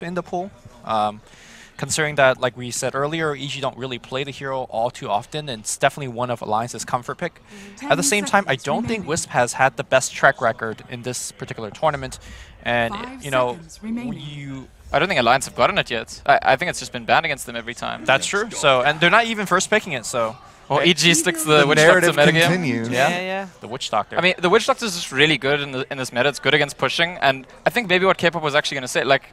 in the pool. Considering that, like we said earlier, EG don't really play the hero all too often, and it's definitely one of Alliance's comfort pick. At the same time, I don't think Wisp has had the best track record in this particular tournament, and you know, I don't think Alliance have gotten it yet. I think it's just been banned against them every time. That's true. So, and they're not even first picking it. So, well, EG sticks to the Witch Doctor metagame. Yeah, the Witch Doctor. I mean, the Witch Doctor is just really good in this meta. It's good against pushing, and I think maybe what K-pop was actually going to say, like,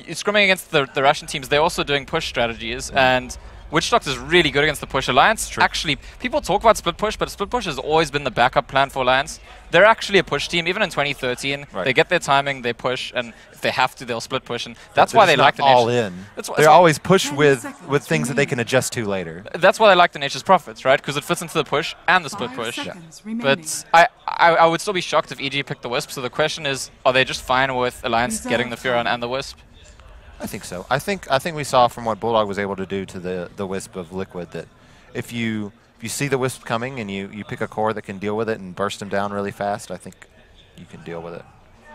scrimming against the Russian teams, they're also doing push strategies, and Witch Doctor is really good against the push. Alliance, actually, people talk about split push, but split push has always been the backup plan for Alliance. They're actually a push team. Even in 2013, they get their timing, they push, and if they have to, they'll split push, and that's why they like the all in. They always push with things that they can adjust to later. That's why they like the Nature's Prophets, right? Because it fits into the push and the split push. But I would still be shocked if EG picked the Wisp. So the question is, are they just fine with Alliance getting the Furon and the Wisp? I think so. I think we saw from what Bulldog was able to do to the Wisp of Liquid that if you see the Wisp coming and you pick a core that can deal with it and burst them down really fast, I think you can deal with it.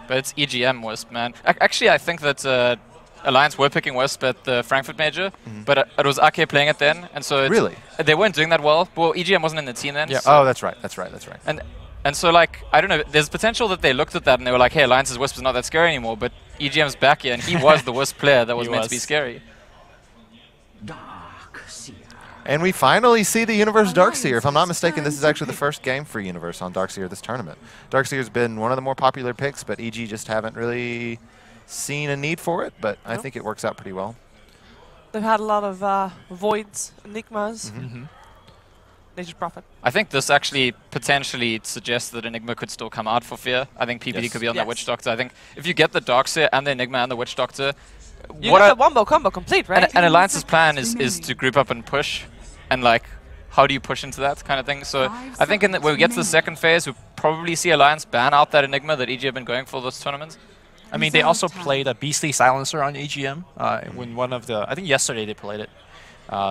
But it's EGM Wisp, man. Actually, I think that Alliance were picking Wisp at the Frankfurt Major, but it was Ake playing it then, and so really they weren't doing that well. Well, EGM wasn't in the team then. Yeah. So Oh, that's right. And so, like, I don't know, there's potential that they looked at that and they were like, hey, Alliance's Wisp is not that scary anymore, but EGM's back here, and he was the Wisp player that was meant to be scary. And we finally see the Universe Darkseer. If I'm not mistaken, this is actually the first game for Universe on Darkseer this tournament. Darkseer's been one of the more popular picks, but EG just haven't really seen a need for it, but I think it works out pretty well. They've had a lot of Voids, Enigmas. Nature's Prophet. I think this actually potentially suggests that Enigma could still come out for Fear. I think PPD could be on that Witch Doctor. I think if you get the Darkseer and the Enigma and the Witch Doctor, you get the wombo combo complete, right? And Alliance's plan is to group up and push, and like, how do you push into that kind of thing? So I think when we get to the second phase, we'll probably see Alliance ban out that Enigma that EG have been going for this tournament. I mean, they also played a Beastly Silencer on EGM when one of the, I think yesterday they played it.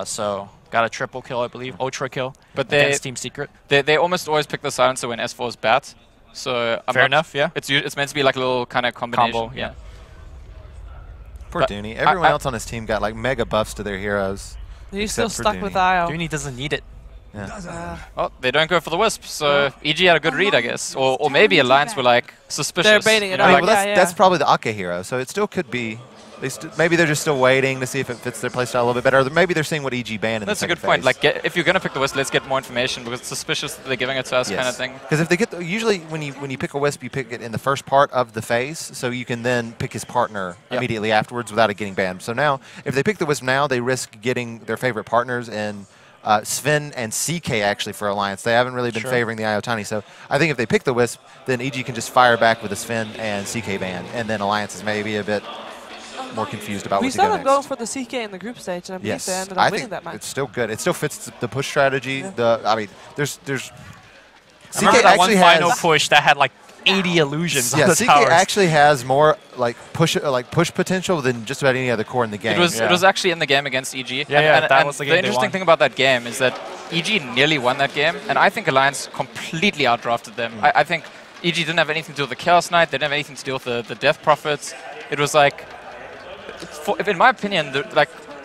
So got a triple kill, I believe, ultra kill, but against Team Secret. They almost always pick the Silencer when S4 is bat. So fair enough, yeah. It's meant to be like a little kind of combination. Combo, yeah. Poor Dooney. Everyone else on his team got like mega buffs to their heroes. He's still stuck with IO. Dooney doesn't need it. Well, they don't go for the Wisp, so EG had a good read, I guess. Or maybe Alliance were like suspicious. They're baiting it I out. mean, well, that's probably the Ake hero, so it still could be. Maybe they're just still waiting to see if it fits their playstyle a little bit better. Or maybe they're seeing what EG banned in That's the a good point. Like, if you're going to pick the Wisp, let's get more information because it's suspicious that they're giving it to us kind of thing. Because if they get usually when you pick a Wisp, you pick it in the first part of the phase, so you can then pick his partner immediately afterwards without it getting banned. So now, if they pick the Wisp now, they risk getting their favorite partners in Sven and CK actually for Alliance. They haven't really been favoring the Iotani, so I think if they pick the Wisp, then EG can just fire back with a Sven and CK ban, and then Alliance is maybe a bit more confused about what to go next. We saw them going for the CK in the group stage, and I believe they ended up winning that match. It's still good. It still fits the push strategy. I mean, there's CK actually has final push that had like 80 illusions. Yeah, CK actually has more like push potential than just about any other core in the game. It was actually in the game against EG. That was the game. The interesting thing about that game is that EG nearly won that game, and I think Alliance completely outdrafted them. I think EG didn't have anything to do with the Chaos Knight. They didn't have anything to do with the Death Prophets. It was like, in my opinion,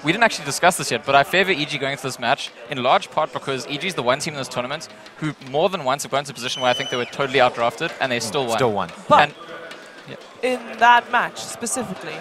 we didn't actually discuss this yet, but I favor EG going into this match in large part because EG is the one team in this tournament who more than once have gone to a position where I think they were totally outdrafted and they still won. But in that match specifically,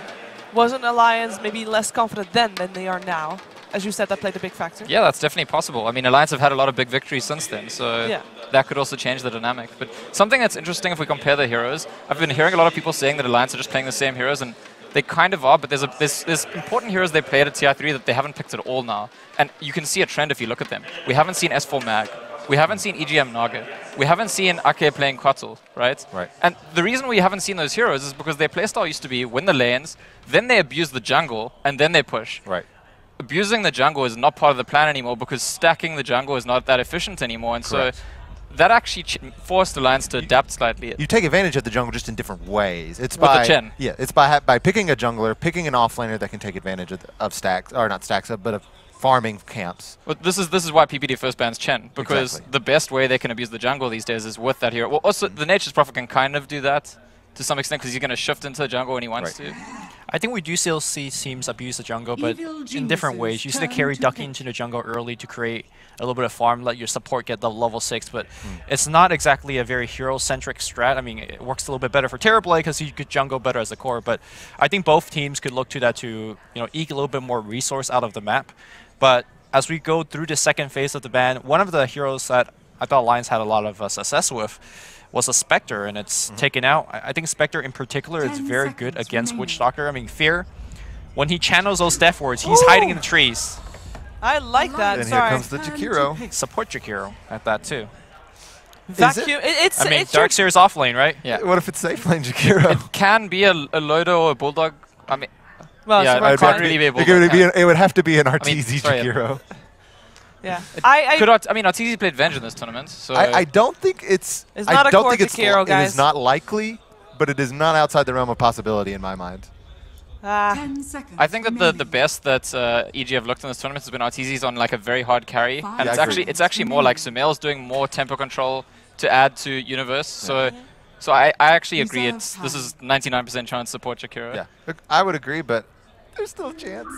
wasn't Alliance maybe less confident then than they are now? As you said, that played a big factor. Yeah, that's definitely possible. I mean, Alliance have had a lot of big victories since then, so that could also change the dynamic. But something that's interesting if we compare the heroes, I've been hearing a lot of people saying that Alliance are just playing the same heroes, and they kind of are, but there's important heroes they played at TI3 that they haven't picked at all now. And you can see a trend if you look at them. We haven't seen S4 Mag. We haven't seen EGM Naga. We haven't seen Ake playing Quetzal, right? And the reason we haven't seen those heroes is because their playstyle used to be win the lanes, then they abuse the jungle, and then they push. Abusing the jungle is not part of the plan anymore because stacking the jungle is not that efficient anymore. And so that actually forced Alliance to adapt slightly. You take advantage of the jungle just in different ways. It's with the Chen. Yeah, it's by picking a jungler, picking an offlaner that can take advantage of stacks, or not stacks, but of farming camps. Well, this is why PPD first bans Chen, because the best way they can abuse the jungle these days is with that hero. Well, also the Nature's Prophet can kind of do that to some extent because he's going to shift into the jungle when he wants to. I think we do still see teams abuse the jungle, but in different ways. You see the carry ducking into the jungle early to create a little bit of farm, let your support get the level 6, but it's not exactly a very hero-centric strat. I mean, it works a little bit better for Terrorblade because you could jungle better as a core, but I think both teams could look to that to eke a little bit more resource out of the map. But as we go through the second phase of the ban, one of the heroes that I thought Alliance had a lot of success with was a Spectre, and it's taken out. I think Spectre in particular is very good against Witchstalker. I mean, Fear, when he channels those death wards, he's hiding in the trees. I like that. And Sorry. here comes the Jakiro. Support Jakiro at that too. Vacuum. I mean, Darkseer is off lane, right? Yeah. What if it's safe lane Jakiro? It can be a Loader or a Bulldog. I mean, well, yeah, it can't really be a Bulldog. It would have to be an Arteezy Jakiro. Yeah. I mean, Arteezy played Venge in this tournament, so I don't think it's. Not I don't a think it's. Jakiro, guys. It is not likely, but it is not outside the realm of possibility in my mind. 10 seconds I think that the best that EG have looked in this tournament has been Arteezy's on like a very hard carry, and it's actually more like Sumail's doing more tempo control to add to Universe. So I actually agree. This is 99% chance support Jakiro. Yeah, look, I would agree, but there's still a chance.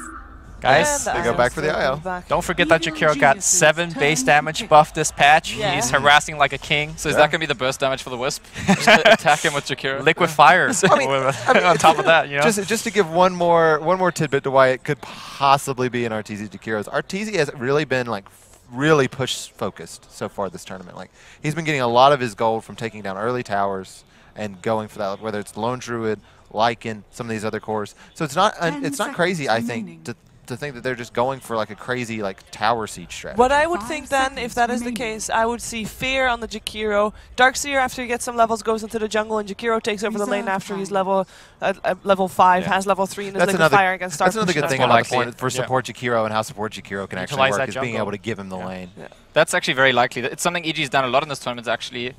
Guys, they go back for the IO. Don't forget that Jakiro got 7 base damage buff this patch. Yeah. He's harassing like a king. So is that going to be the burst damage for the Wisp? Just attack him with Jakiro. Liquid fire. I mean, on top of that, Just to give one more tidbit to why it could possibly be an Arteezy Jakiro's. Arteezy has really been like really push focused so far this tournament. Like he's been getting a lot of his gold from taking down early towers and going for that, whether it's Lone Druid, Lycan, some of these other cores. So it's not crazy, I think, to think that they're just going for like a crazy like tower siege strategy. What I would think then, if that is the case, I would see Fear on the Jakiro. Darkseer, after he gets some levels, goes into the jungle, and Jakiro takes over the lane after he's level 5, has level 3 in his liquid fire against Dark. That's another good thing about the point for support Jakiro and how support Jakiro can actually work is being able to give him the lane. Yeah. That's actually very likely. It's something EG's done a lot in this tournament actually.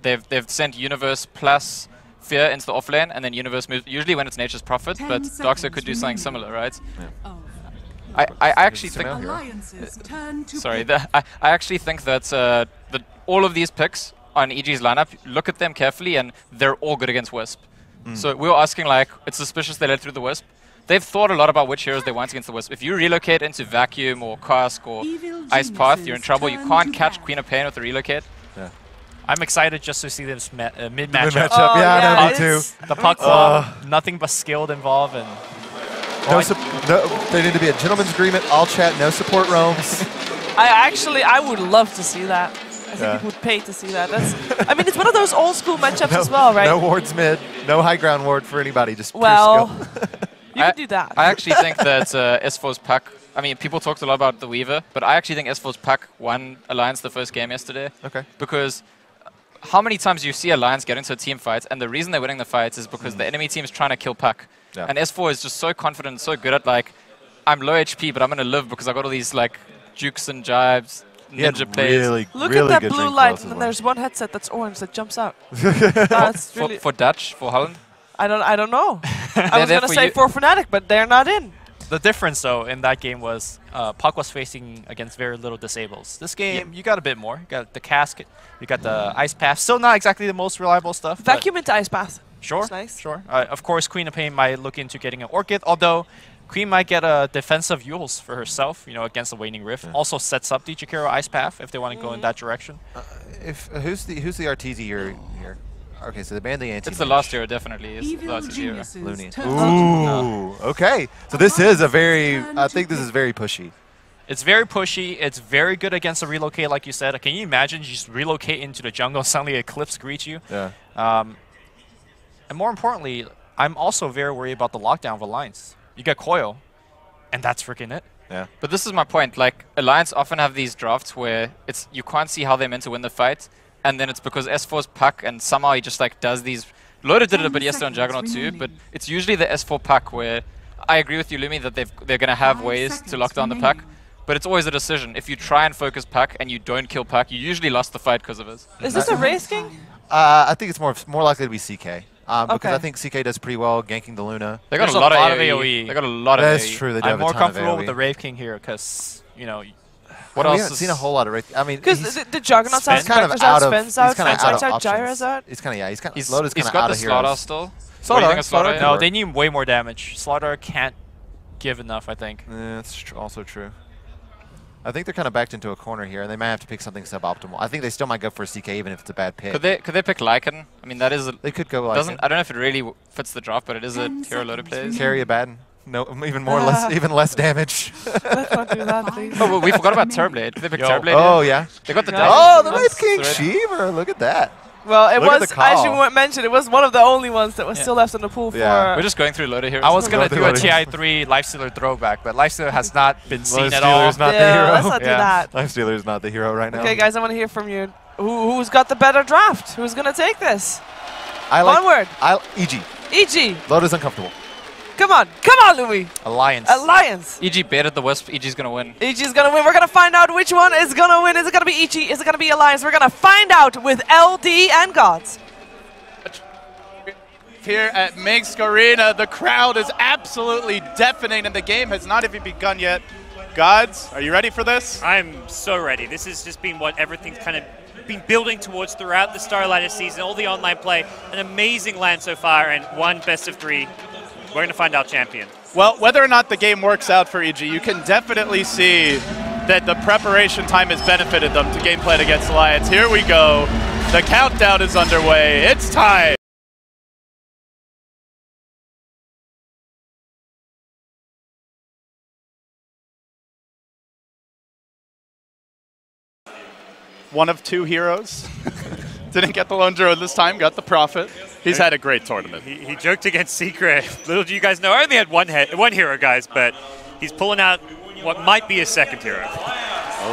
They've sent Universe plus Fear into the offlane, and then Universe moves, usually when it's Nature's Prophet, but Darkseer could do something similar, right? Yeah. I actually think... Sorry, I actually think that all of these picks on EG's lineup, look at them carefully, and they're all good against Wisp. So we were asking, like, it's suspicious they let through the Wisp. They've thought a lot about which heroes they want against the Wisp. If you relocate into Vacuum or Cask or Ice Path, you're in trouble. You can't catch Queen of Pain with a relocate. Yeah. I'm excited just to see this mid Mid matchup. matchup, yeah, me too. The puck club, nothing but skilled involved, and there need to be a gentleman's agreement. All chat, no support roams. I would love to see that. I think people would pay to see that. I mean, it's one of those old school matchups as well, right? No wards mid, no high ground ward for anybody. Just pure skill. You can do that. I actually think that S4's pack. I mean, people talked a lot about the Weaver, but I actually think S4's pack won Alliance the first game yesterday. Okay. Because how many times do you see Alliance get into a team fight, and the reason they're winning the fights is because the enemy team is trying to kill Pac. Yeah. And S4 is just so confident, so good at, like, I'm low HP, but I'm going to live because I got all these, like, jukes and jibes, ninja plays. Look at that blue light, and then there's one headset that's orange that jumps out. That's really for Dutch, for Holland? I don't know. I was going to say for Fnatic, but they're not in. The difference, though, in that game was Puck was facing against very little disables. This game, you got a bit more. You got the Casket, you got the Ice Path. Still not exactly the most reliable stuff. Vacuum into Ice Path. Sure, that's nice. Sure. Of course, Queen of Pain might look into getting an Orchid, although Queen might get a defensive Yules for herself, against the Waning Rift. Also sets up the Jakiro Ice Path if they want to go in that direction. Who's the Arteezy here? Okay, so the banned the anti. It's the last hero, definitely. It's the last hero. Looney. Ooh, okay. So this is a very, I think this is very pushy. It's very pushy. It's very good against a relocate, like you said. Can you imagine you just relocate into the jungle, suddenly Eclipse greets you? Yeah. And more importantly, I'm also very worried about the lockdown of Alliance. You get Coil, and that's freaking it. Yeah. But this is my point. Like, Alliance often have these drafts where you can't see how they're meant to win the fight. And then it's because S4's Puck, and somehow he just like does these. Loader did it a bit yesterday on Juggernaut too, but it's usually the S4 Puck where I agree with you, Lumi, that they're going to have ways to lock down the Puck, but it's always a decision. If you try and focus Puck and you don't kill Puck, you usually lost the fight because of it. Is this a Wraith King? I think it's more likely to be CK. Because I think CK does pretty well ganking the Luna. They got a lot of AoE. They got a lot of AoE. That's true. They do I'm have a more ton comfortable of with the Wraith King here because, what we else? haven't seen a whole lot of Wraith. I mean, because the Juggernauts he's kind of out of. He's kind of out of Gyra's out. He's kind of He's Loda's kind got of out the of Slaughter heroes. still. Slaughter? No, they need way more damage. Slaughter can't give enough, I think. Yeah, that's also true. I think they're kind of backed into a corner here, and they might have to pick something suboptimal. I think they still might go for a CK even if it's a bad pick. Could they pick Lycan? I mean, that is. They could go Lycan. I don't know if it really fits the draft, but it is a hero loaded plays. Carry a Baden. No, even less damage. Let's not do that, please. Oh, well, we forgot about Terrorblade. Did they pick Terrorblade? Oh yeah. They got the the Wraith King Shiver. Look at that. Well, it Look was, as you mentioned, it was one of the only ones that was still left in the pool for... We're just going through loader heroes. I was going to do a TI3 Lifestealer throwback, but Lifestealer has not been seen at all. Lifestealer's not the hero. Let's not do that. Lifestealer's not the hero right now. Okay, guys, I want to hear from you. Who's got the better draft? Who's going to take this? Onward. EG. EG. Loda's uncomfortable. Come on, Louis. Alliance. EG baited the Wisp. EG's going to win. EG's going to win. We're going to find out which one is going to win. Is it going to be EG? Is it going to be Alliance? We're going to find out with LD and Gods. Here at Minsk Arena, the crowd is absolutely deafening and the game has not even begun yet. Gods, are you ready for this? I'm so ready. This has just been what everything's kind of been building towards throughout the Starlighter season, all the online play, an amazing land so far, and one best of 3. We're going to find our champion. Well, whether or not the game works out for EG, you can definitely see that the preparation time has benefited them to game plan against Alliance. Here we go. The countdown is underway. It's time. One of 2 heroes. Didn't get the Lone Druid this time, got the Prophet. He's had a great tournament. He joked against Secret. Little do you guys know, I only had one hero, guys, but he's pulling out what might be his second hero.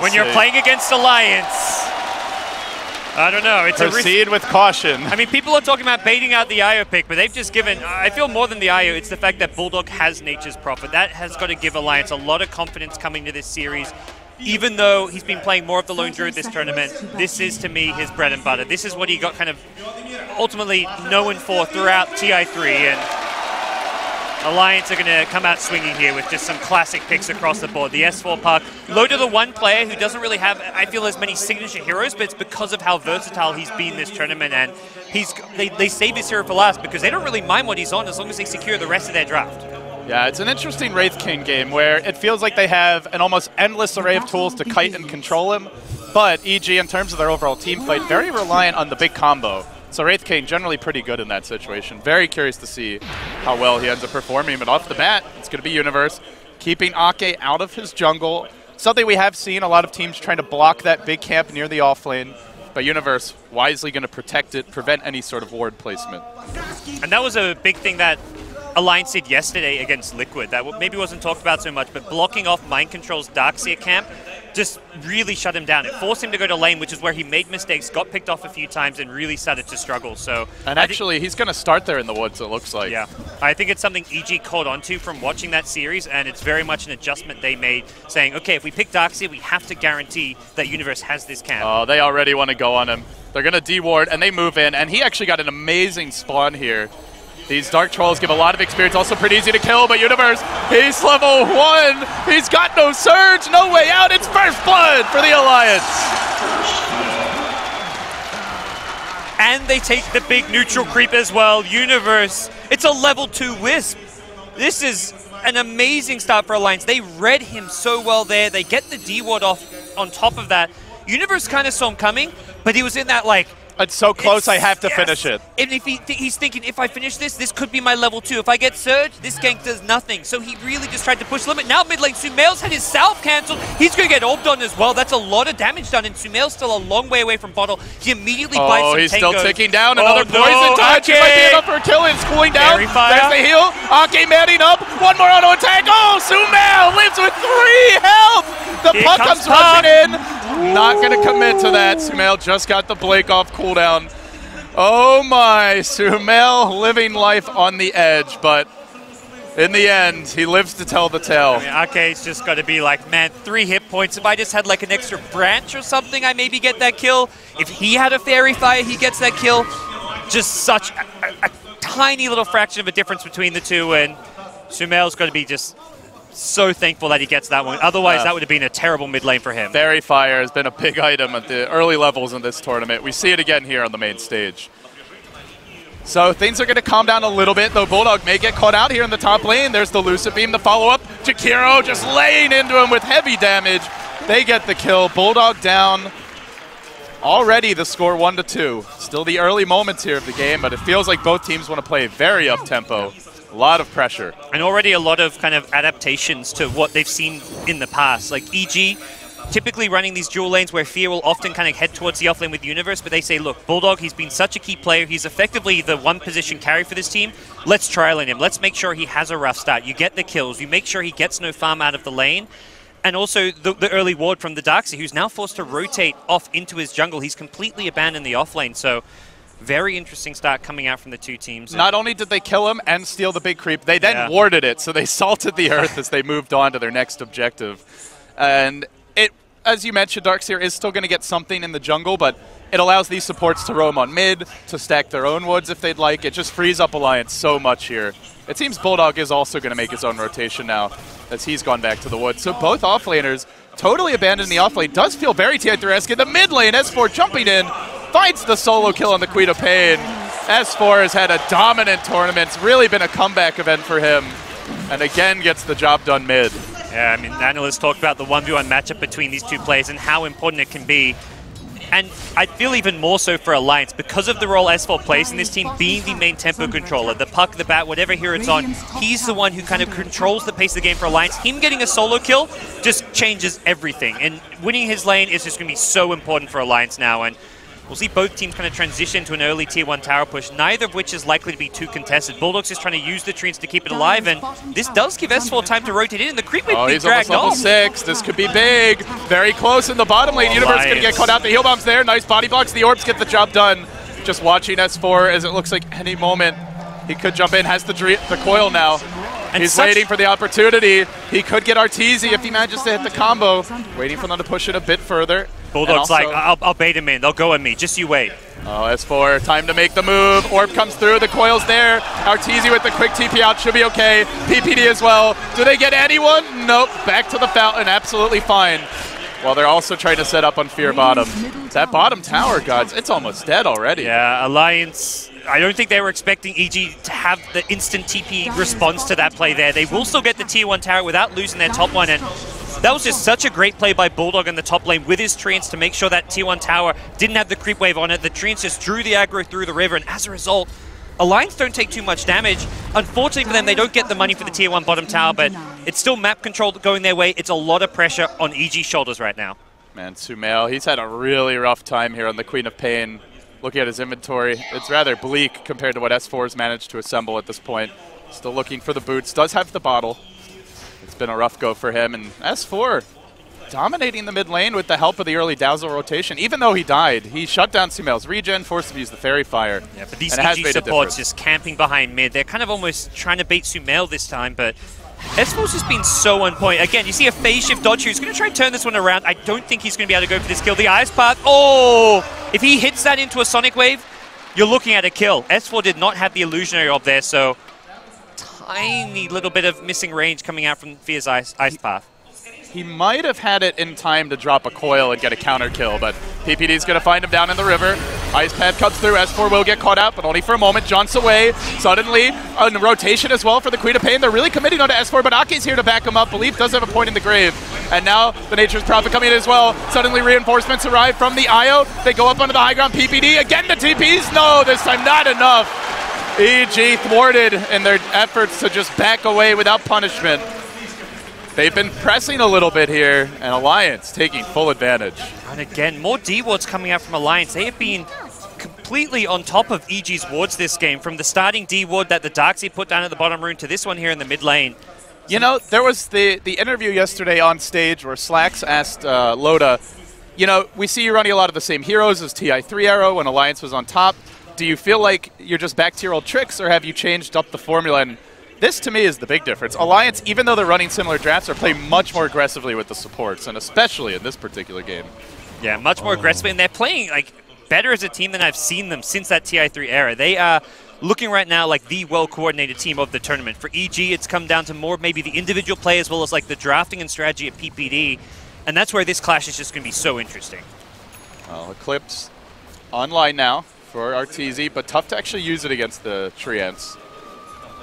When you're playing against Alliance, I don't know. It's Proceed with caution. I mean, people are talking about baiting out the IO pick, but they've just given, I feel more than the IO, it's the fact that Bulldog has Nature's Prophet. That has got to give Alliance a lot of confidence coming to this series. Even though he's been playing more of the Lone Druid this tournament, this is, to me, his bread and butter. This is what he got kind of ultimately known for throughout TI3, and Alliance are going to come out swinging here with just some classic picks across the board. The S4 Puck, Loda, the one player who doesn't really have, I feel, as many signature heroes, but it's because of how versatile he's been this tournament, and they save his hero for last because they don't really mind what he's on as long as they secure the rest of their draft. Yeah, it's an interesting Wraith King game where it feels like they have an almost endless array of tools to kite and control him, but EG, in terms of their overall team fight, very reliant on the big combo. So Wraith King generally pretty good in that situation. Very curious to see how well he ends up performing, but off the bat, it's going to be Universe, keeping Ake out of his jungle. Something we have seen a lot of teams trying to block that big camp near the offlane, but Universe wisely going to protect it, prevent any sort of ward placement. And that was a big thing that Alliance did yesterday against Liquid that maybe wasn't talked about so much, but blocking off Mind Control's Darkseer camp just really shut him down. It forced him to go to lane, which is where he made mistakes, got picked off a few times, and really started to struggle. So, and actually, he's going to start there in the woods, it looks like. Yeah. I think it's something EG caught onto from watching that series, and it's very much an adjustment they made, saying, okay, if we pick Darkseer, we have to guarantee that Universe has this camp. Oh, they already want to go on him. They're going to de-ward, and they move in, and he actually got an amazing spawn here. These Dark Trolls give a lot of experience, also pretty easy to kill, but Universe, he's level 1. He's got no surge, no way out. It's first blood for the Alliance. And they take the big neutral creep as well. Universe, it's a level 2 Wisp. This is an amazing start for Alliance. They read him so well there. They get the D-ward off on top of that. Universe kind of saw him coming, but he was in that, like, it's so close, I have to finish it. And if he's thinking, if I finish this, this could be my level 2. If I get Surge, this gank does nothing. So he really just tried to push limit. Now mid lane, Sumail's had his Salve cancelled. He's going to get orbed on as well. That's a lot of damage done, and Sumail's still a long way away from bottle. He immediately bites some he's tangos. still ticking down. Another poison touch. It might be enough for a kill. It's cooling down. There's the heal. Ake manning up. One more auto attack. Oh, Sumail lives with 3 health. The puck comes rushing in. Not going to commit to that. Sumail just got the Blake off cooldown. Oh my, Sumail living life on the edge, but in the end, he lives to tell the tale. I mean, Ake's just got to be like, man, 3 hit points. If I just had like an extra branch or something, I maybe get that kill. If he had a Fairy Fire, he gets that kill. Just such a tiny little fraction of a difference between the two, and Sumail's got to be just so thankful that he gets that one. Otherwise, that would have been a terrible mid lane for him. Fairy Fire has been a big item at the early levels in this tournament. We see it again here on the main stage. So things are going to calm down a little bit, though Bulldog may get caught out here in the top lane. There's the Lucid Beam, the follow-up. Jakiro just laying into him with heavy damage. They get the kill. Bulldog down. Already the score 1-2. Still the early moments here of the game, but it feels like both teams want to play very up-tempo. A lot of pressure. And already a lot of kind of adaptations to what they've seen in the past. Like EG, typically running these dual lanes where Fear will often kind of head towards the offlane with Universe, but they say, look, Bulldog, he's been such a key player. He's effectively the one position carry for this team. Let's trial in him. Let's make sure he has a rough start. You get the kills. You make sure he gets no farm out of the lane. And also the early ward from the Darkseid, who's now forced to rotate off into his jungle. He's completely abandoned the offlane. So very interesting start coming out from the two teams. Not only did they kill him and steal the big creep, they then warded it. So they salted the earth as they moved on to their next objective. And it, as you mentioned, Darkseid is still going to get something in the jungle, but it allows these supports to roam on mid, to stack their own woods if they'd like. It just frees up Alliance so much here. It seems Bulldog is also going to make his own rotation now, as he's gone back to the woods. So both offlaners totally abandoning the offlane. Does feel very TI3-esque in the mid lane. S4 jumping in, finds the solo kill on the Queen of Pain. S4 has had a dominant tournament. It's really been a comeback event for him. And again gets the job done mid. Yeah, I mean, analysts talked about the 1v1 matchup between these two players and how important it can be. And I feel even more so for Alliance because of the role S4 plays in this team, being the main tempo controller, the puck, the bat, whatever hero it's on, he's the one who kind of controls the pace of the game for Alliance. Him getting a solo kill just changes everything. And winning his lane is just going to be so important for Alliance now. And we'll see both teams kind of transition to an early Tier 1 tower push, neither of which is likely to be too contested. Bulldog's just trying to use the trees to keep it alive, and this does give S4 time to rotate in, and the creep wave being dragged off. He's almost level 6. This could be big. Very close in the bottom lane. Universe going to get caught out. The heal bomb's there. Nice body blocks. The orbs get the job done. Just watching S4 as it looks like any moment he could jump in. Has the coil now. And he's waiting for the opportunity. He could get Arteezy if he manages to hit the combo. Waiting for them to push it a bit further. Bulldog's like, I'll bait him in. They'll go at me. Just you wait. Oh, S4, time to make the move. Orb comes through. The coil's there. Arteezy with the quick TP out. Should be okay. PPD as well. Do they get anyone? Nope. Back to the fountain. Absolutely fine. While they're also trying to set up on Fear bottom. That bottom tower, gods, it's almost dead already. Yeah, Alliance, I don't think they were expecting EG to have the instant TP response to that play there. They will still get the Tier 1 tower without losing their top one, and that was just such a great play by Bulldog in the top lane with his treants to make sure that Tier 1 tower didn't have the creep wave on it. The treants just drew the aggro through the river, and as a result, Alliance don't take too much damage. Unfortunately for them, they don't get the money for the Tier 1 bottom tower, but it's still map control going their way. It's a lot of pressure on EG's shoulders right now. Man, Sumail, he's had a really rough time here on the Queen of Pain. Looking at his inventory, it's rather bleak compared to what S4's managed to assemble at this point. Still looking for the boots, does have the bottle. It's been a rough go for him, and S4 dominating the mid lane with the help of the early Dazzle rotation. Even though he died, he shut down Sumail's regen, forced him to use the Fairy Fire. Yeah, but these EG supports just camping behind mid. They're kind of almost trying to bait Sumail this time, but S4's just been so on point. Again, you see a phase shift dodge who's going to try and turn this one around. I don't think he's going to be able to go for this kill. The Ice Path, oh! If he hits that into a Sonic Wave, you're looking at a kill. S4 did not have the Illusionary Orb there, so tiny little bit of missing range coming out from Fear's Ice Path. He might have had it in time to drop a coil and get a counter kill, but PPD's going to find him down in the river. Ice Pad comes through. S4 will get caught out, but only for a moment. Jaunts away. Suddenly, a rotation as well for the Queen of Pain. They're really committing onto S4, but Aki's here to back him up. Belief does have a point in the grave. And now the Nature's Prophet coming in as well. Suddenly reinforcements arrive from the IO. They go up onto the high ground. PPD again the TPs. No, this time not enough. EG thwarted in their efforts to just back away without punishment. They've been pressing a little bit here, and Alliance taking full advantage. And again, more D-wards coming out from Alliance. They have been completely on top of EG's wards this game, from the starting D-ward that the Darkseid put down at the bottom rune to this one here in the mid lane. You know, there was the interview yesterday on stage where Slacks asked Loda, you know, we see you running a lot of the same heroes as TI3 Arrow when Alliance was on top. Do you feel like you're just back to your old tricks, or have you changed up the formula? And this, to me, is the big difference. Alliance, even though they're running similar drafts, are playing much more aggressively with the supports, and especially in this particular game. Yeah, much more aggressively, and they're playing like better as a team than I've seen them since that TI3 era. They are looking right now like the well-coordinated team of the tournament. For EG, it's come down to more maybe the individual play as well as like the drafting and strategy at PPD, and that's where this clash is just going to be so interesting. Well, Eclipse online now. for Arteezy, but tough to actually use it against the Treants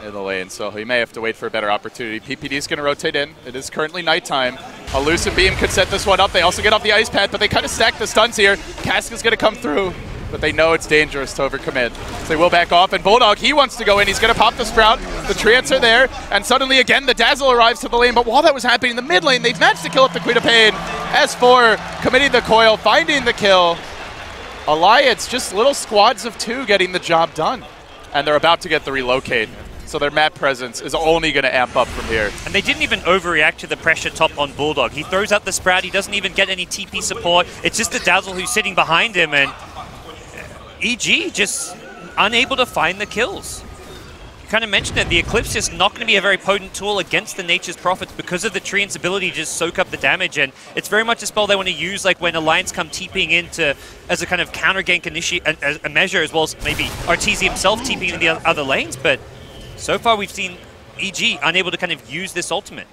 in the lane, so he may have to wait for a better opportunity. PPD's going to rotate in. It is currently nighttime. A Lucid Beam could set this one up. They also get off the ice pad, but they kind of stack the stuns here. Casca's going to come through, but they know it's dangerous to overcommit. So they will back off, and Bulldog, he wants to go in. He's going to pop the Sprout. The Treants are there, and suddenly again the Dazzle arrives to the lane, but while that was happening in the mid lane, they've managed to kill up the Queen of Pain. S4 committing the coil, finding the kill. Alliance, just little squads of 2 getting the job done. And they're about to get the relocate. So their map presence is only going to amp up from here. And they didn't even overreact to the pressure top on Bulldog. He throws out the Sprout, he doesn't even get any TP support. It's just the Dazzle who's sitting behind him, and EG just unable to find the kills. You kind of mentioned it, the Eclipse is not going to be a very potent tool against the Nature's Prophets because of the Treant's ability to just soak up the damage, and it's very much a spell they want to use like when Alliance come TPing into as a kind of counter gank a measure, as well as maybe Arteezy himself TPing in the other lanes, but so far we've seen EG unable to kind of use this ultimate.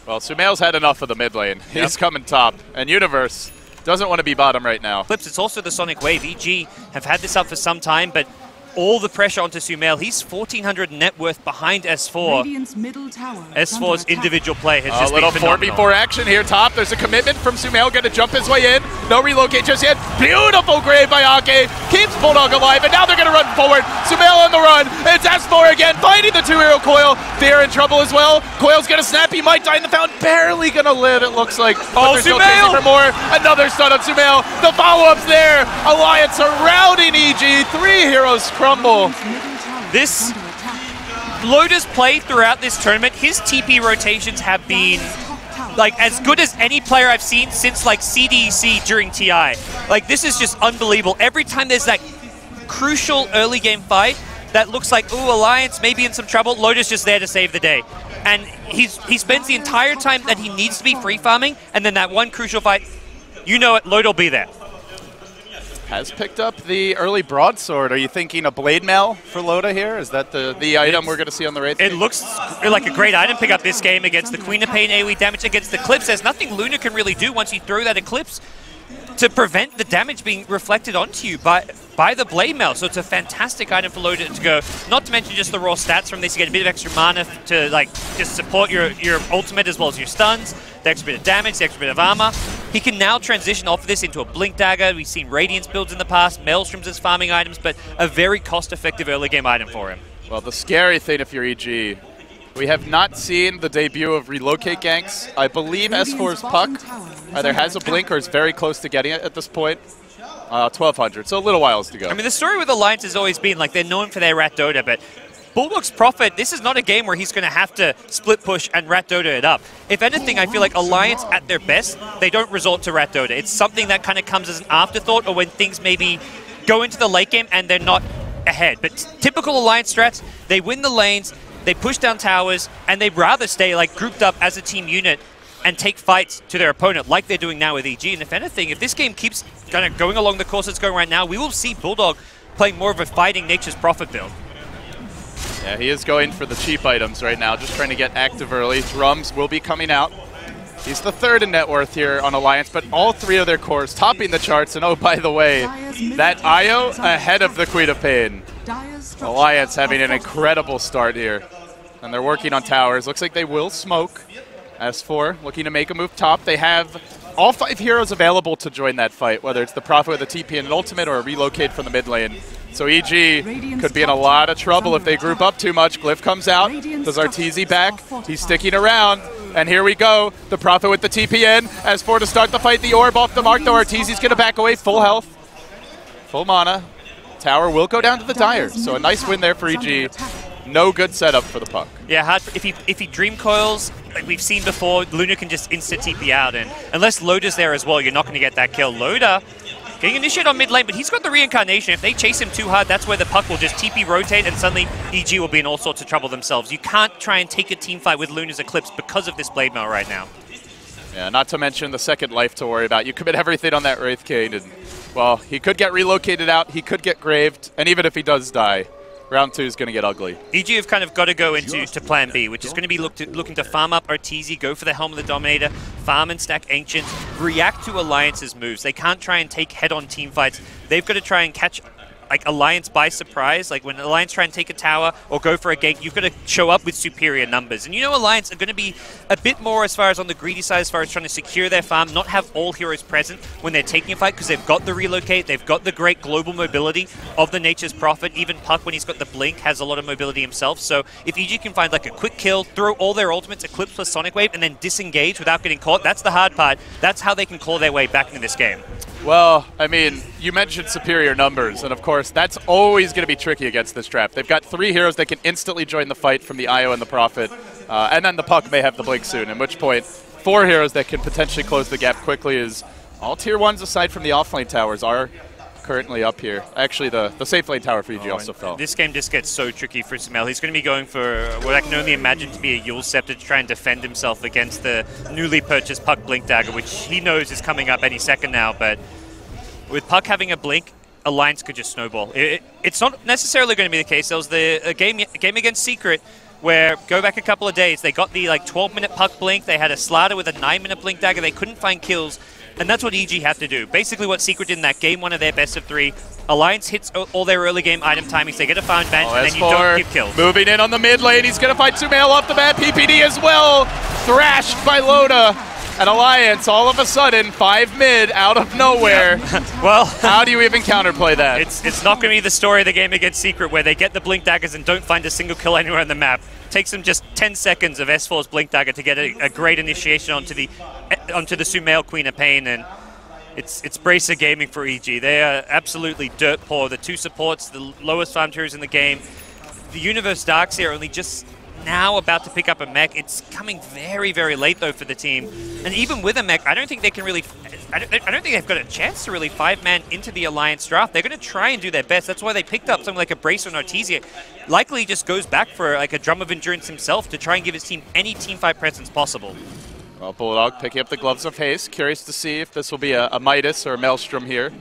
Well, Sumail's had enough of the mid lane. He's coming top, and Universe doesn't want to be bottom right now. Eclipse, it's also the Sonic Wave. EG have had this up for some time, but all the pressure onto Sumail. He's 1,400 net worth behind S4. S4's individual play has just been phenomenal. 4v4 action here top. There's a commitment from Sumail, going to jump his way in. No relocate just yet. Beautiful grave by Ake. Keeps Bulldog alive, and now they're going to run forward. Sumail on the run. It's S4 again, finding the 2-hero Coil. They're in trouble as well. Coil's going to snap. He might die in the fountain. Barely going to live, it looks like. Oh, Sumail! For more. Another stun on Sumail. The follow-up's there. Alliance surrounding EG. 3 heroes crumble. This Loda's play throughout this tournament, his TP rotations have been like as good as any player I've seen since like CDEC during TI. Like this is just unbelievable. Every time there's that crucial early game fight that looks like, ooh, Alliance may be in some trouble, Loda's just there to save the day. And he spends the entire time that he needs to be free farming, and then that one crucial fight, you know it, Loda will be there. Has picked up the early broadsword. Are you thinking a blade mail for Loda here? Is that the item we're going to see on the Wraith? It looks like a great item pick up this game against the Queen of Pain AoE damage against the Eclipse. There's nothing Luna can really do once you throw that Eclipse to prevent the damage being reflected onto you by the blade mail. So it's a fantastic item for Loda to go. Not to mention just the raw stats from this. You get a bit of extra mana to like just support your ultimate as well as your stuns, the extra bit of damage, the extra bit of armor. He can now transition off of this into a Blink Dagger. We've seen Radiance builds in the past, Maelstroms as farming items, but a very cost-effective early game item for him. Well, the scary thing if you're EG, we have not seen the debut of relocate ganks. I believe S4's Puck either has a blink or is very close to getting it at this point. 1,200, so a little whiles to go. I mean, the story with Alliance has always been like they're known for their Rat Dota, but Bulldog's Prophet, this is not a game where he's going to have to split push and Rat Dota it up. If anything, I feel like Alliance at their best, they don't resort to Rat Dota. It's something that kind of comes as an afterthought or when things maybe go into the late game and they're not ahead. But typical Alliance strats, they win the lanes, they push down towers, and they'd rather stay like grouped up as a team unit and take fights to their opponent like they're doing now with EG. And if anything, if this game keeps kind of going along the course it's going right now, we will see Bulldog playing more of a fighting Nature's Prophet build. Yeah, he is going for the cheap items right now, just trying to get active early. Drums will be coming out. He's the 3rd in net worth here on Alliance, but all 3 of their cores topping the charts. And oh, by the way, that IO ahead of the Queen of Pain. Alliance having an incredible start here. And they're working on towers. Looks like they will smoke. S4 looking to make a move top. They have all 5 heroes available to join that fight, whether it's the Prophet with a TP and an ultimate or a relocate from the mid lane. So EG could be in a lot of trouble if they group up too much. Glyph comes out. Does Arteezy back? He's sticking around. And here we go. The Prophet with the TP in. S4 to start the fight. The orb off the mark, though. Arteezy's going to back away. Full health. Full mana. Tower will go down to the Dire. So a nice win there for EG. No good setup for the Puck. Yeah, hard if he Dream Coils, like we've seen before, Luna can just instant TP out. And unless Loda's there as well, you're not going to get that kill. Loda getting initiated on mid lane, but he's got the reincarnation. If they chase him too hard, that's where the Puck will just TP rotate, and suddenly EG will be in all sorts of trouble themselves. You can't try and take a team fight with Luna's Eclipse because of this Blade Mail right now. Yeah, not to mention the second life to worry about. You commit everything on that Wraith King, and, well, he could get relocated out, he could get graved, and even if he does die, round 2 is going to get ugly. EG have kind of got to go into plan B, which is going to be looking to farm up Arteezy, go for the Helm of the Dominator, farm and stack Ancients, react to Alliance's moves. They can't try and take head-on team fights. They've got to try and catch like Alliance by surprise. Like when Alliance try and take a tower or go for a gank, you've got to show up with superior numbers. And you know Alliance are going to be a bit more as far as on the greedy side, as far as trying to secure their farm, not have all heroes present when they're taking a fight, because they've got the relocate, they've got the great global mobility of the Nature's Prophet. Even Puck, when he's got the blink, has a lot of mobility himself. So if EG can find like a quick kill, throw all their ultimates, Eclipse plus Sonic Wave, and then disengage without getting caught, that's the hard part. That's how they can claw their way back into this game. Well, I mean, you mentioned superior numbers, and of course, that's always going to be tricky against this draft. They've got 3 heroes that can instantly join the fight from the IO and the Prophet, and then the Puck may have the blink soon, at which point 4 heroes that can potentially close the gap quickly is all tier 1s aside from the offlane towers are currently up here. Actually, the safe lane tower for EG also fell. This game just gets so tricky for Sumail. He's going to be going for what I can only imagine to be a Yule Scepter to try and defend himself against the newly purchased Puck Blink Dagger, which he knows is coming up any second now. But with Puck having a blink, Alliance could just snowball. It's not necessarily going to be the case. There was a game against Secret where, go back a couple of days, they got the like 12-minute Puck Blink. They had a Slardar with a 9-minute Blink Dagger. They couldn't find kills. And that's what EG have to do. Basically what Secret did in that game 1 of their best of 3. Alliance hits all their early game item timings. They get a farm bench, and then you don't give kills. Moving in on the mid lane. He's going to fight Sumail off the bat. PPD as well. Thrashed by Loda. And Alliance, all of a sudden, 5 mid out of nowhere. Yeah. Well, how do you even counterplay that? It's not going to be the story of the game against Secret where they get the Blink Daggers and don't find a single kill anywhere on the map. Takes them just 10 seconds of S4's Blink Dagger to get a great initiation onto the Sumail Queen of Pain, and it's Bracer Gaming for EG. They are absolutely dirt poor. The 2 supports, the lowest farm tiers in the game. The Universe Darkseer only just now about to pick up a mech. It's coming very, very late though for the team. And even with a mech, I don't think they can really, I don't think they've got a chance to really 5-man into the Alliance draft. They're going to try and do their best. That's why they picked up something like a Bracer and Artesia. Likely just goes back for like a Drum of Endurance himself to try and give his team any teamfight presence possible. Well, Bulldog picking up the Gloves of Haste. Curious to see if this will be a Midas or a Maelstrom here.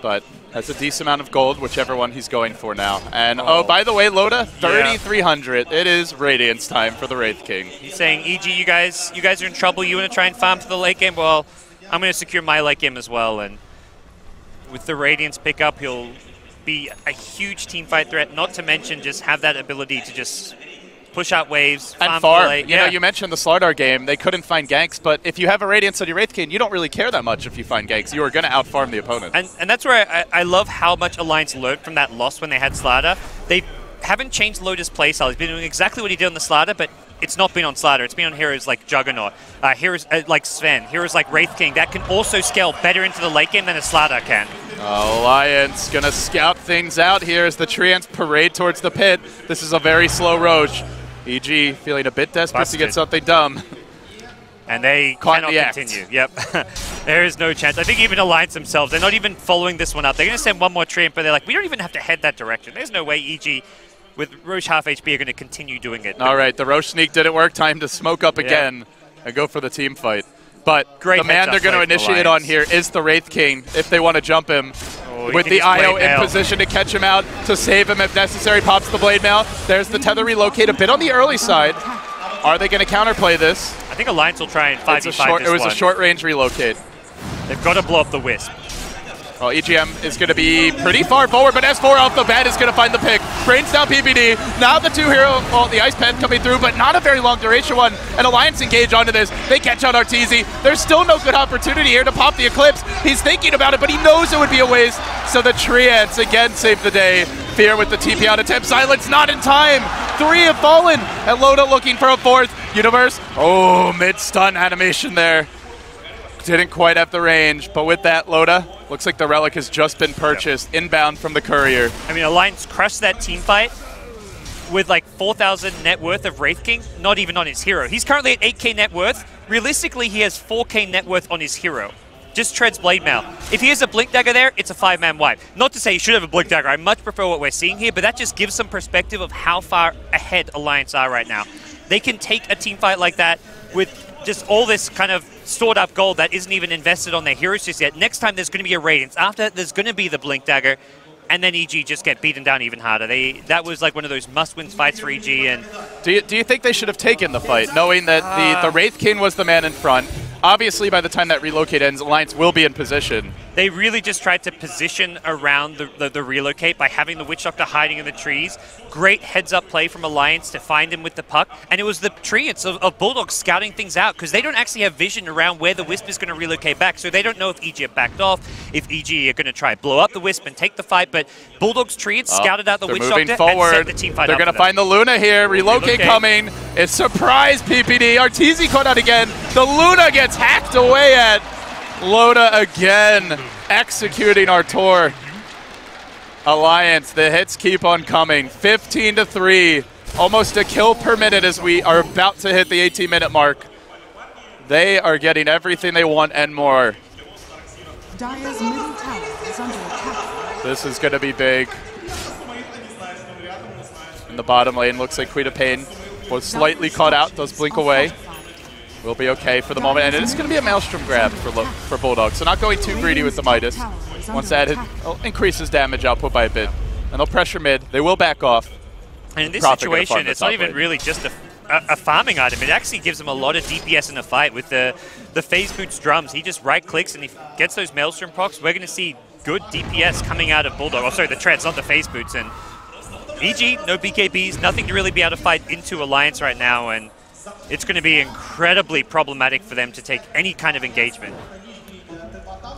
But has a decent amount of gold, whichever one he's going for now. And, oh by the way, Loda, 3,300. Yeah. It is Radiance time for the Wraith King. He's saying, EG, you guys are in trouble. You want to try and farm to the late game? Well, I'm going to secure my late game as well. And with the Radiance pickup, he'll be a huge teamfight threat, not to mention just have that ability to just push out waves, and farm. You know, you mentioned the Slardar game. They couldn't find ganks, but if you have a Radiance on your Wraith King, you don't really care that much if you find ganks. You are going to outfarm the opponent. And that's where I love how much Alliance learned from that loss when they had Slardar. They haven't changed Loda's playstyle. He's been doing exactly what he did on the Slardar, but it's not been on Slardar. It's been on heroes like Juggernaut, heroes like Sven, heroes like Wraith King that can also scale better into the late game than a Slardar can. Alliance going to scout things out here as the Treants parade towards the pit. This is a very slow Roche. EG feeling a bit desperate to get something dumb. And they cannot continue. Yep. There is no chance. I think even Alliance themselves, they're not even following this one up. They're going to send one more Treant, but they're like, we don't even have to head that direction. There's no way EG with Roche half HP are going to continue doing it. All right, the Roche sneak didn't work. Time to smoke up again and go for the team fight. But the man they're going to initiate on here is the Wraith King if they want to jump him. With the IO in position to catch him out, to save him if necessary, pops the Blade Mail. There's the Tether relocate a bit on the early side. Are they going to counterplay this? I think Alliance will try and 5v5 this one. It was a short-range relocate. They've got to blow up the Wisp. Well, EGM is going to be pretty far forward, but S4 off the bat is going to find the pick. Brains down PPD. Now the 2 hero, well, the Ice Pen coming through, but not a very long duration one. And Alliance engage onto this. They catch out Arteezy. There's still no good opportunity here to pop the Eclipse. He's thinking about it, but he knows it would be a waste. So the Treants again save the day. Fear with the TP out attempt. Silence not in time. 3 have fallen. And Loda looking for a 4th. Universe. Oh, mid-stun animation there. Didn't quite have the range, but with that, Loda, looks like the Relic has just been purchased, inbound from the Courier. I mean, Alliance crushed that team fight with like 4,000 net worth of Wraith King, not even on his hero. He's currently at 8k net worth. Realistically, he has 4k net worth on his hero. Just treads Blade Mail. If he has a Blink Dagger there, it's a 5-man wipe. Not to say he should have a Blink Dagger. I much prefer what we're seeing here, but that just gives some perspective of how far ahead Alliance are right now. They can take a team fight like that with just all this kind of stored up gold that isn't even invested on their heroes just yet. Next time there's going to be a Radiance. After that, there's going to be the Blink Dagger. And then EG just get beaten down even harder. That was like one of those must-win fights for EG. And do you think they should have taken the fight, knowing that the Wraith King was the man in front? Obviously, by the time that relocate ends, Alliance will be in position. They really just tried to position around the relocate by having the Witch Doctor hiding in the trees. Great heads-up play from Alliance to find him with the puck. And it was the treants of Bulldog scouting things out because they don't actually have vision around where the Wisp is going to relocate back. So they don't know if EG have backed off, if EG are going to try blow up the Wisp and take the fight. But Bulldog's treants scouted out the Witch Doctor forward. and set the team fight They're going to find the Luna here. Relocate coming. It's surprise PPD. Arteezy caught out again. The Luna gets hacked away at. Loda again executing our tour. Alliance, the hits keep on coming. 15-3, almost a kill per minute as we are about to hit the 18-minute mark. They are getting everything they want and more. Dire's middle tower is under attack. This is going to be big. In the bottom lane, looks like Queen of Pain was slightly caught out, does blink away. We'll be okay for the moment, and it's going to be a Maelstrom grab for Bulldog, so not going too greedy with the Midas. Once that increases damage output by a bit, and they'll pressure mid. They will back off. And in this situation, it's not even really just a farming item. It actually gives him a lot of DPS in the fight with the Phase Boots drums. He just right-clicks and he gets those Maelstrom procs. We're going to see good DPS coming out of Bulldog. Oh, sorry, the treads, not the Phase Boots. And EG, no BKBs, nothing to really be able to fight into Alliance right now, and it's going to be incredibly problematic for them to take any kind of engagement.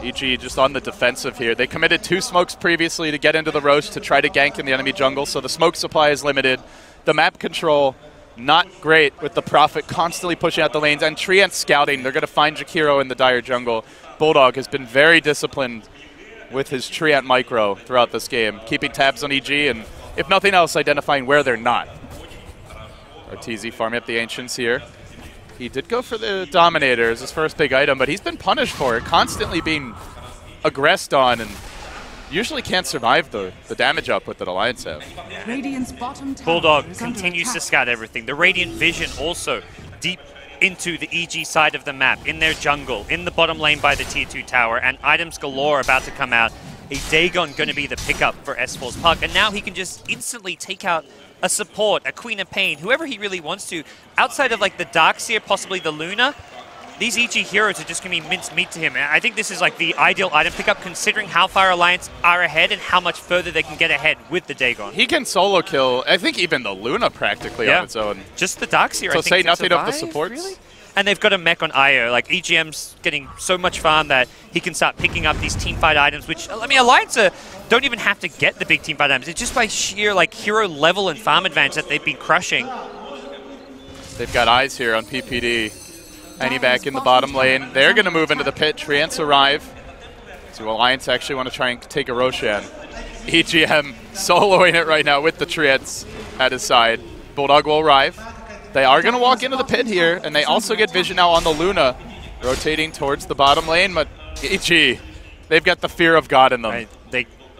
EG just on the defensive here. They committed 2 smokes previously to get into the Roche to try to gank in the enemy jungle, so the smoke supply is limited. The map control, not great with the Prophet constantly pushing out the lanes, and Treant scouting. They're going to find Jakiro in the Dire jungle. Bulldog has been very disciplined with his Treant micro throughout this game, keeping tabs on EG and, if nothing else, identifying where they're not. Arteezy farming up the Ancients here. He did go for the Dominator as his first big item, but he's been punished for it, constantly being aggressed on, and usually can't survive the damage output that Alliance have. Bulldog continues to scout everything. The Radiant Vision also deep into the EG side of the map, in their jungle, in the bottom lane by the Tier 2 tower, and items galore about to come out. A Dagon going to be the pickup for S4's puck, and now he can just instantly take out a support, a Queen of Pain, whoever he really wants to. Outside of like the Darkseer, possibly the Luna, these EG heroes are just going to be minced meat to him. And I think this is like the ideal item pickup considering how far Alliance are ahead and how much further they can get ahead with the Dagon. He can solo kill, I think even the Luna practically on its own. Just the Darkseer, so I think, say nothing survive, of the supports. really? And they've got a mech on Io. Like, EGM's getting so much farm that he can start picking up these teamfight items, which, I mean, Alliance don't even have to get the big teamfight items. It's just by sheer, like, hero level and farm advantage that they've been crushing. They've got eyes here on PPD. Any back in the bottom lane. They're going to move into the pit. Treants arrive. So Alliance actually want to try and take a Roshan. EGM soloing it right now with the Treants at his side. Bulldog will arrive. They are going to walk into the pit here, and they also get vision now on the Luna, rotating towards the bottom lane, but EG, they've got the fear of God in them. Right.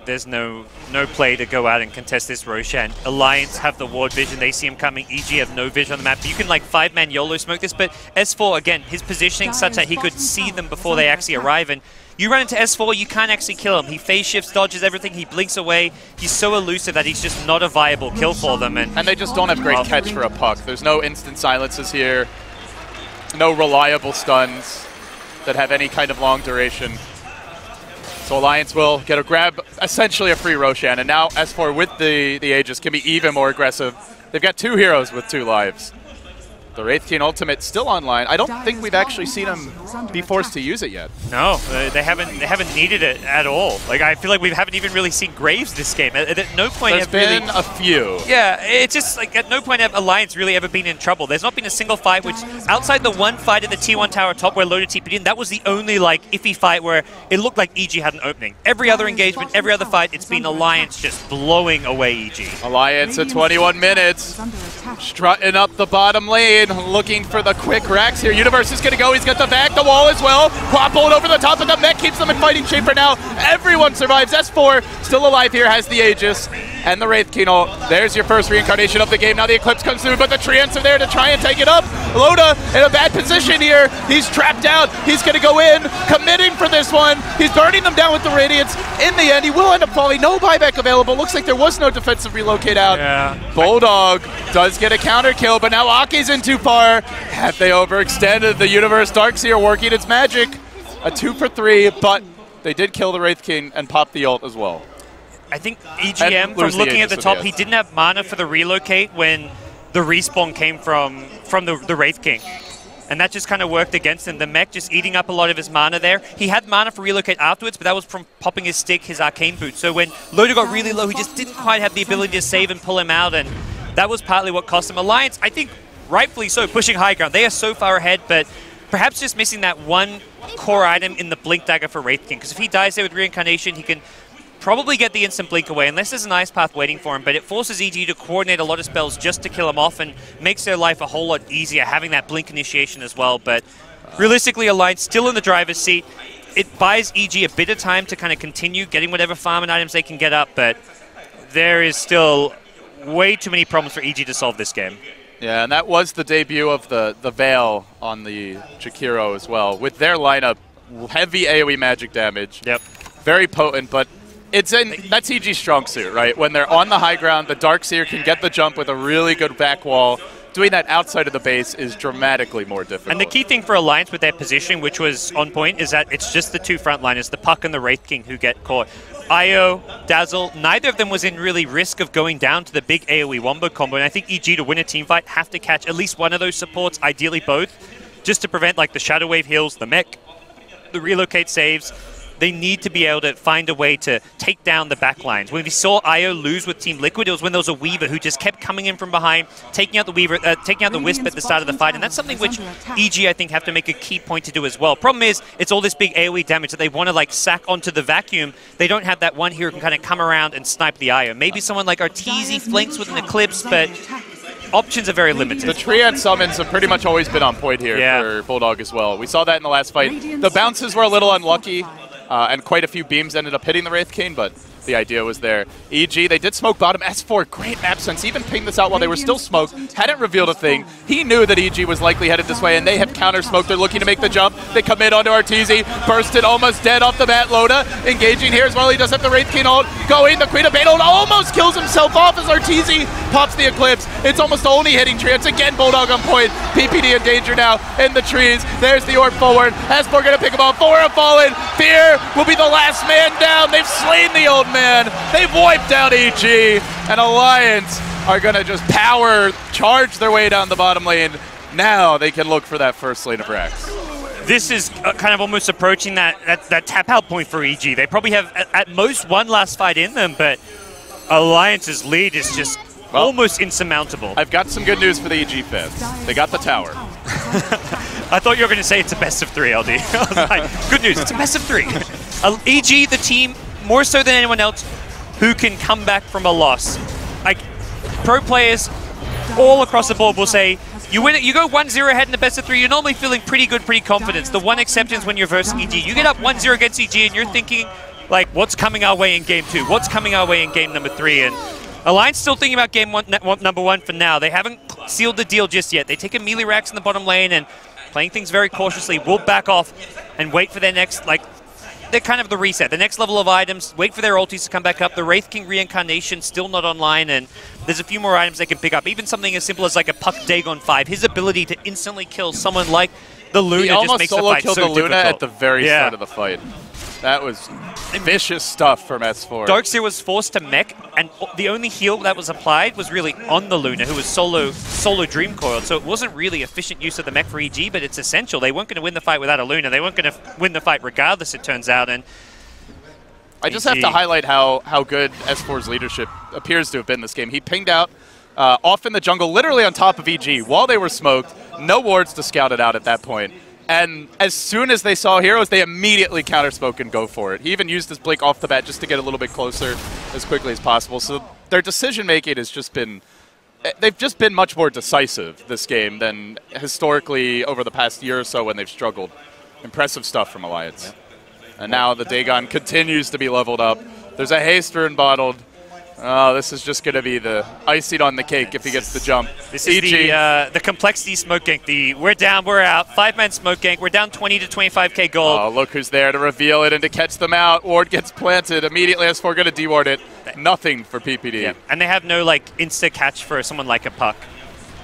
There's no play to go out and contest this Roshan. Alliance have the ward vision, they see him coming. EG have no vision on the map. You can like 5-man YOLO smoke this, but S4, again, his positioning such that he could see them before they actually arrive, and you run into S4, you can't actually kill him. He phase shifts, dodges everything, he blinks away. He's so elusive that he's just not a viable kill for them. And they just don't have great catch for a puck. There's no instant silences here. No reliable stuns that have any kind of long duration. So Alliance will get a grab, essentially a free Roshan. And now S4 with the Aegis can be even more aggressive. They've got 2 heroes with 2 lives. The Wraith King ultimate still online. I don't think we've actually seen him be forced to use it yet. No, they haven't needed it at all. Like, I feel like we haven't even really seen Graves this game. At no point There's been a few. Yeah, it's just like at no point have Alliance really ever been in trouble. There's not been a single fight which, outside the one fight at the T1 tower top where Loda TP'd in, that was the only like iffy fight where it looked like EG had an opening. Every other engagement, every other fight, it's been Alliance just blowing away EG. Alliance at 21 minutes, strutting up the bottom lane. Looking for the quick racks here. Universe is going to go. He's got the back, the wall as well. Quad bolt over the top of the mech keeps them in fighting shape for now. Everyone survives. S4 still alive here, has the Aegis and the Wraith King ult. There's your first reincarnation of the game. Now the Eclipse comes through, but the Treants are there to try and take it up. Loda in a bad position here. He's trapped out. He's going to go in, committing for this one. He's burning them down with the Radiance. In the end, he will end up falling. No buyback available. Looks like there was no defensive relocate out. Yeah. Bulldog does get a counter kill, but now Aki's in too far. Have they overextended? The Universe Darkseer working its magic. A 2 for 3, but They did kill the Wraith King and pop the ult as well. I think EGM, from looking at the top, he didn't have mana for the relocate when the respawn came from the Wraith King. And that just kind of worked against him. The mech just eating up a lot of his mana there. He had mana for relocate afterwards, but that was from popping his stick, his arcane boot. So when Loda got really low, he just didn't quite have the ability to save and pull him out, and that was partly what cost him. Alliance, I think, rightfully so, pushing high ground. They are so far ahead, but perhaps just missing that one core item in the Blink Dagger for Wraith King. Because if he dies there with Reincarnation, he can probably get the instant blink away, unless there's an ice path waiting for him, but it forces EG to coordinate a lot of spells just to kill him off and makes their life a whole lot easier having that blink initiation as well. But realistically, Alliance still in the driver's seat. It buys EG a bit of time to kind of continue getting whatever farm and items they can get up, but there is still way too many problems for EG to solve this game. Yeah, and that was the debut of the Veil on the Jakiro as well. With their lineup, heavy AoE magic damage. Yep. Very potent, but that's EG's strong suit, right? When they're on the high ground, the Darkseer can get the jump with a really good back wall. Doing that outside of the base is dramatically more difficult. And the key thing for Alliance with their position, which was on point, is that it's just the two frontliners, the Puck and the Wraith King, who get caught. Io, Dazzle, neither of them was in really risk of going down to the big AoE wombo combo, and I think EG, to win a team fight, have to catch at least one of those supports, ideally both, just to prevent like the Shadow Wave heals, the mech, the relocate saves. They need to be able to find a way to take down the backlines. When we saw Io lose with Team Liquid, it was when there was a Weaver who just kept coming in from behind, taking out the Weaver, taking out the Wisp at the start of the fight, and that's something which EG, I think, have to make a key point to do as well. Problem is, it's all this big AoE damage that they want to like sack onto the vacuum. They don't have that one hero who can kind of come around and snipe the Io. Maybe someone like Arteezy flanks with an Eclipse, but options are very limited. The Triad summons have pretty much always been on point here for Bulldog as well. We saw that in the last fight. The bounces were a little unlucky. And quite a few beams ended up hitting the Wraith King, but the idea was there. EG, they did smoke bottom. S4, great map sense. Even pinged this out while they were still smoked. Hadn't revealed a thing. He knew that EG was likely headed this way, and they have counter-smoked. They're looking to make the jump. They commit onto Arteezy. Bursted, almost dead off the bat. Loda engaging here as well. He does have the Wraith King ult going. The Queen of Bane ult almost kills himself off as Arteezy pops the Eclipse. It's almost only hitting Triads. Again, Bulldog on point. PPD in danger now in the trees. There's the orb forward. S4 going to pick him up. 4 have fallen. Fear will be the last man down. They've slain the old man. They've wiped out EG, and Alliance are going to just charge their way down the bottom lane. Now they can look for that first lane of Rax. This is kind of almost approaching that tap-out point for EG. They probably have at most one last fight in them, but Alliance's lead is just almost insurmountable. I've got some good news for the EG fans. They got the tower. I thought you were going to say it's a best of 3, LD. I was like, good news, it's a best of 3. EG, the team, more so than anyone else, who can come back from a loss. Like, pro players all across the board will say, you win, you go 1-0 ahead in the best of 3, you're normally feeling pretty good, pretty confident. The one exception is when you're versus EG. You get up 1-0 against EG and you're thinking, like, what's coming our way in game 2? What's coming our way in game number 3? And Alliance still thinking about game number 1 for now. They haven't sealed the deal just yet. They take a melee Rax in the bottom lane and playing things very cautiously, will back off and wait for their next, like, they're kind of the reset. The next level of items, wait for their ultis to come back up. The Wraith King Reincarnation still not online, and there's a few more items they can pick up. Even something as simple as like a Puck Dagon 5. His ability to instantly kill someone like the Luna just makes the fight so difficult. He almost solo killed the Luna at the very start of the fight. That was vicious stuff from S4. Darkseer was forced to mech, and the only heal that was applied was really on the Luna, who was solo Dream Coiled. So it wasn't really efficient use of the mech for EG, but it's essential. They weren't going to win the fight without a Luna. They weren't going to win the fight regardless, it turns out. And I just have to highlight how good S4's leadership appears to have been this game. He pinged out off in the jungle, literally on top of EG, while they were smoked. No wards to scout it out at that point. And as soon as they saw heroes, they immediately counter-spoke and go for it. He even used his blink off the bat just to get a little bit closer as quickly as possible. So their decision-making has just been... They've just been much more decisive this game than historically over the past year or so when they've struggled. Impressive stuff from Alliance. And now the Dagon continues to be leveled up. There's a Haster bottled. Oh, this is just going to be the icing on the cake if he gets the jump. This is the complexity smoke gank. We're down, we're out. 5-man smoke gank. We're down 20 to 25k gold. Oh, look who's there to reveal it and to catch them out. Ward gets planted. Immediately S4 going to deward it. Nothing for PPD. Yeah. And they have no like insta catch for someone like a Puck.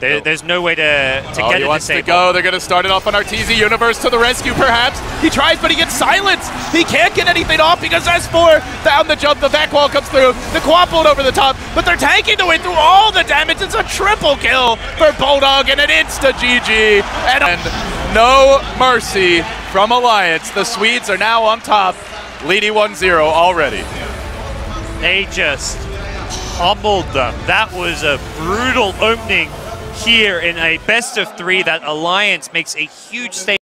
There's no way to get he it wants to disabled. go. They're going to start it off on Arteezy Universe to the rescue, perhaps. He tries, but he gets silenced. He can't get anything off because S4 down the jump. The back wall comes through. The quad pulled over the top, but they're tanking their way through all the damage. It's a triple kill for Bulldog and an insta-GG. And no mercy from Alliance. The Swedes are now on top, leading 1-0 already. They just pummeled them. That was a brutal opening here in a best of 3. That Alliance makes a huge statement.